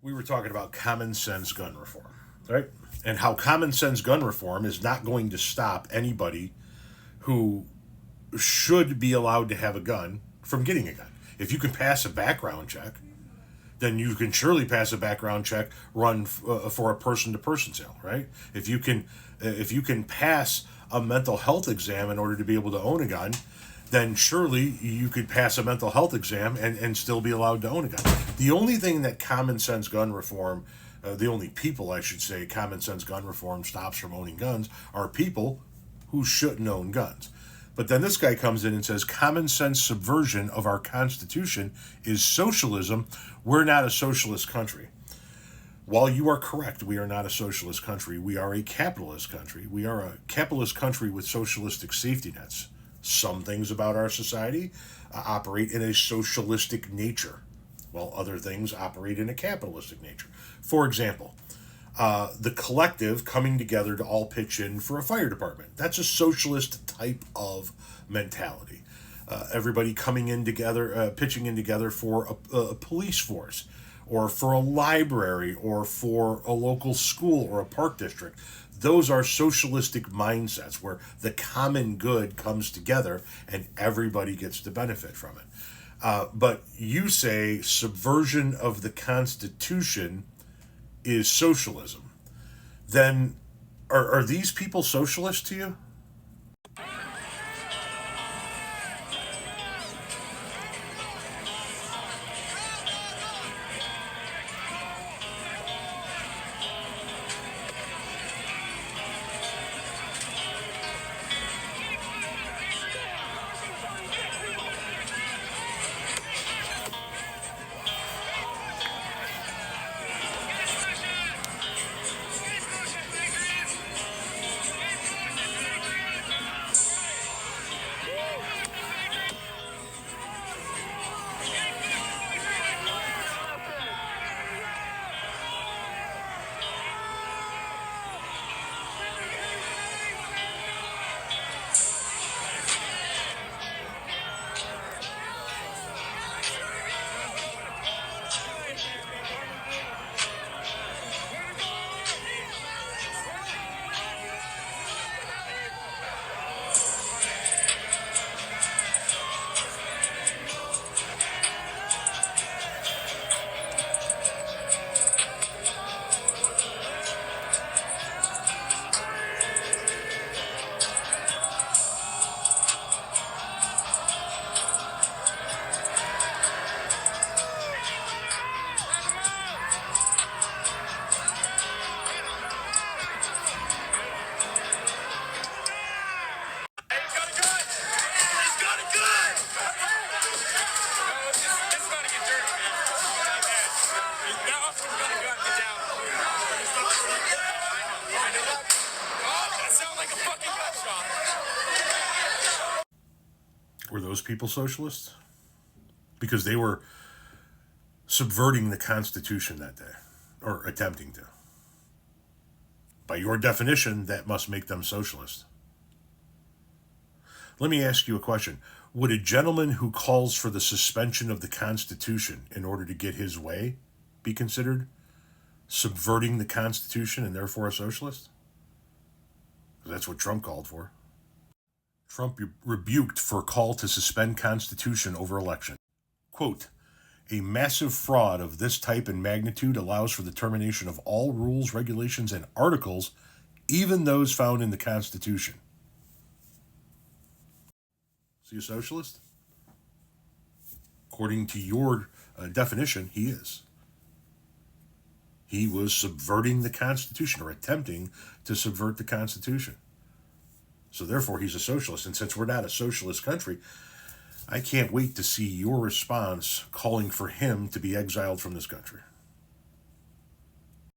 we were talking about common sense gun reform, right? And how common sense gun reform is not going to stop anybody who should be allowed to have a gun from getting a gun. If you can pass a background check, then you can surely pass a background check run for a person-to-person sale, right? If you can pass a mental health exam in order to be able to own a gun, then surely you could pass a mental health exam and still be allowed to own a gun. The only thing that common sense gun reform, the only people I should say, common sense gun reform stops from owning guns are people who shouldn't own guns. But then this guy comes in and says common sense subversion of our Constitution is socialism. We're not a socialist country. While you are correct, we are not a socialist country. We are a capitalist country. We are a capitalist country with socialistic safety nets. Some things about our society operate in a socialistic nature, while other things operate in a capitalistic nature. For example, the collective coming together to all pitch in for a fire department. That's a socialist type of mentality. Everybody coming in together, pitching in together for a police force, or for a library, or for a local school or a park district. Those are socialistic mindsets where the common good comes together and everybody gets to benefit from it. But you say subversion of the Constitution is socialism. Then are these people socialists to you? Were those people socialists? Because they were subverting the Constitution that day, or attempting to. By your definition, that must make them socialist. Let me ask you a question. Would a gentleman who calls for the suspension of the Constitution in order to get his way be considered subverting the Constitution and therefore a socialist? That's what Trump called for. Trump rebuked for call to suspend Constitution over election. Quote, a massive fraud of this type and magnitude allows for the termination of all rules, regulations, and articles, even those found in the Constitution. Is he a socialist? According to your definition, he is. He was subverting the Constitution, or attempting to subvert the Constitution. So therefore, he's a socialist. And since we're not a socialist country, I can't wait to see your response calling for him to be exiled from this country.